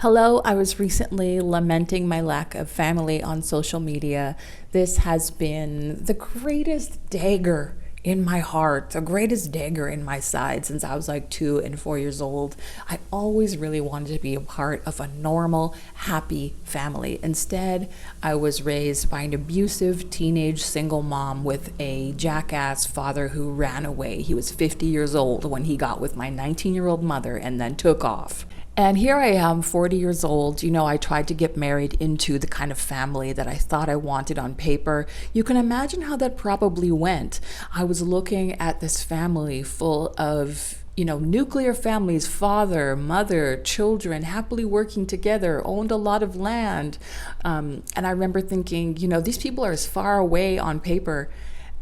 Hello, I was recently lamenting my lack of family on social media. This has been the greatest dagger in my heart, the greatest dagger in my side since I was like 2 and 4 years old. I always really wanted to be a part of a normal, happy family. Instead, I was raised by an abusive teenage single mom with a jackass father who ran away. He was 50 years old when he got with my 19-year-old mother and then took off. And here I am, 40 years old. I tried to get married into the kind of family that I thought I wanted on paper. You can imagine how that probably went. I was looking at this family full of, nuclear families, father, mother, children, happily working together, owned a lot of land. And I remember thinking, these people are as far away on paper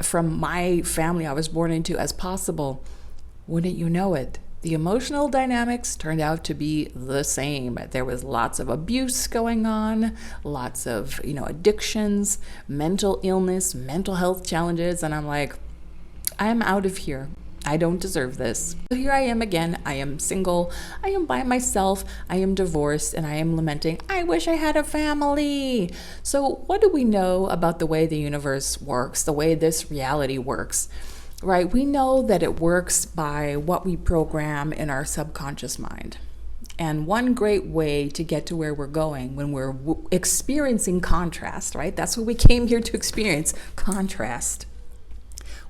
from my family I was born into as possible. Wouldn't you know it? The emotional dynamics turned out to be the same. There was lots of abuse going on, lots of, addictions, mental illness, mental health challenges. And I'm like, I'm out of here. I don't deserve this. So here I am again. I am single. I am by myself. I am divorced, and I am lamenting, I wish I had a family. So what do we know about the way the universe works, the way this reality works? Right, we know that it works by what we program in our subconscious mind. And one great way to get to where we're going when we're experiencing contrast, right? That's what we came here to experience, contrast.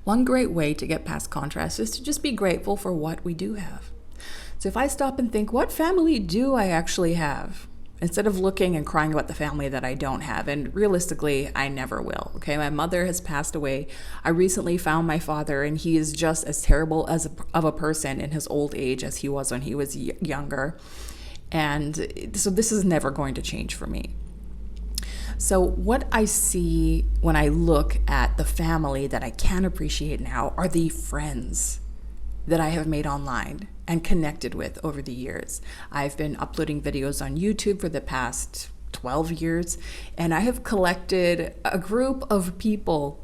One great way to get past contrast is to just be grateful for what we do have. So if I stop and think, what family do I actually have? Instead of looking and crying about the family that I don't have, and realistically, I never will, okay? My mother has passed away. I recently found my father, and he is just as terrible of a person in his old age as he was when he was younger. And so this is never going to change for me. So what I see when I look at the family that I can appreciate now are the friends that I have made online and connected with over the years. I've been uploading videos on YouTube for the past 12 years, and I have collected a group of people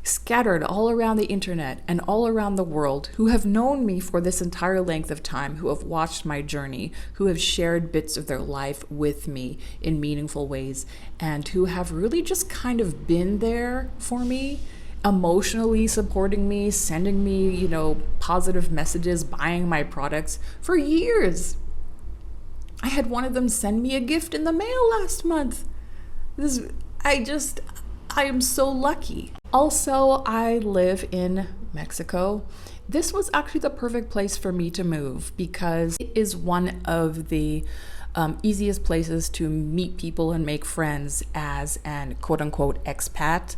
scattered all around the internet and all around the world who have known me for this entire length of time, who have watched my journey, who have shared bits of their life with me in meaningful ways, and who have really just kind of been there for me, emotionally supporting me, sending me, positive messages, buying my products for years. I had one of them send me a gift in the mail last month. I am so lucky. Also, I live in Mexico. This was actually the perfect place for me to move because it is one of the easiest places to meet people and make friends as an quote-unquote expat.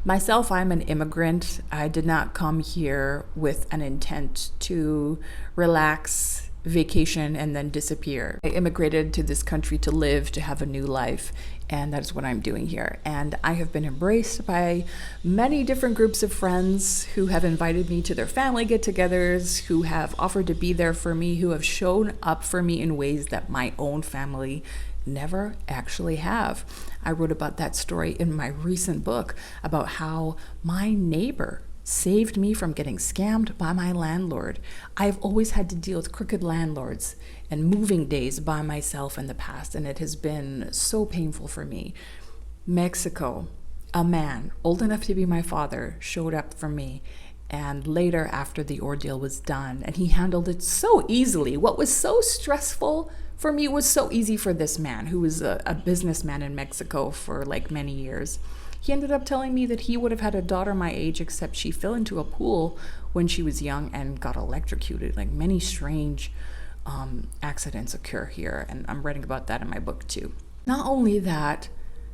Myself, I'm an immigrant. I did not come here with an intent to relax, vacation, and then disappear. I immigrated to this country to live, to have a new life, and that's what I'm doing here. And I have been embraced by many different groups of friends who have invited me to their family get-togethers, who have offered to be there for me, who have shown up for me in ways that my own family never actually have. I wrote about that story in my recent book about how my neighbor saved me from getting scammed by my landlord. I've always had to deal with crooked landlords and moving days by myself in the past, and it has been so painful for me. Mexico, a man old enough to be my father showed up for me, and later after the ordeal was done, and he handled it so easily. What was so stressful for me was so easy for this man who was a businessman in Mexico for like many years. He ended up telling me that he would have had a daughter my age, except she fell into a pool when she was young and got electrocuted. Like many strange accidents occur here, and I'm writing about that in my book too. Not only that,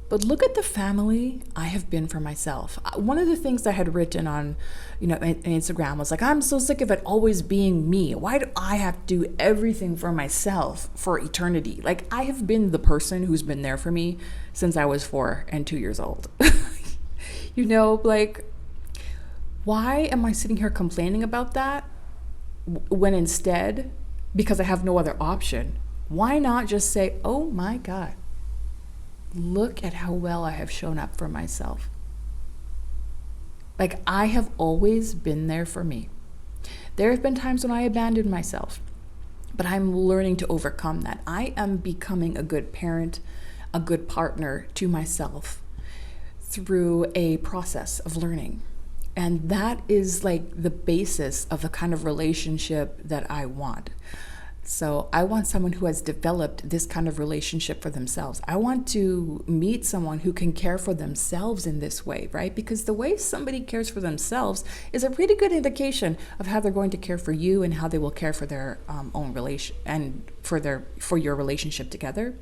but look at the family I have been for myself. One of the things I had written on, Instagram was like, I'm so sick of it always being me. Why do I have to do everything for myself for eternity? Like, I have been the person who's been there for me since I was 4 and 2 years old. Why am I sitting here complaining about that when instead, because I have no other option, why not just say, oh my God, look at how well I have shown up for myself. Like, I have always been there for me. There have been times when I abandoned myself, But I'm learning to overcome that. I am becoming a good parent, a good partner to myself through a process of learning. And that is like the basis of the kind of relationship that I want. So I want someone who has developed this kind of relationship for themselves. I want to meet someone who can care for themselves in this way, right? Because the way somebody cares for themselves is a pretty good indication of how they're going to care for you and how they will care for their own relation and for your relationship together.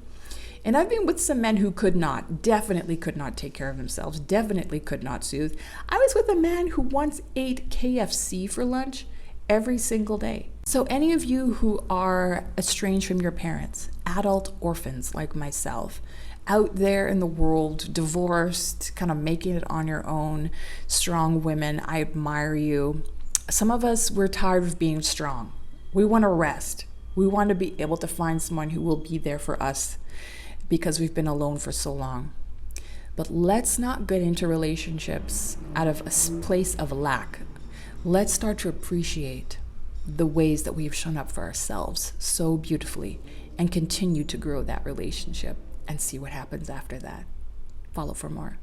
And I've been with some men who definitely could not take care of themselves, definitely could not soothe. I was with a man who once ate KFC for lunch every single day. So any of you who are estranged from your parents, adult orphans like myself, out there in the world, divorced, kind of making it on your own, strong women, I admire you. Some of us, we're tired of being strong. We want to rest. We want to be able to find someone who will be there for us because we've been alone for so long. But let's not get into relationships out of a place of lack. Let's start to appreciate the ways that we've shown up for ourselves so beautifully and continue to grow that relationship and see what happens after that. Follow for more.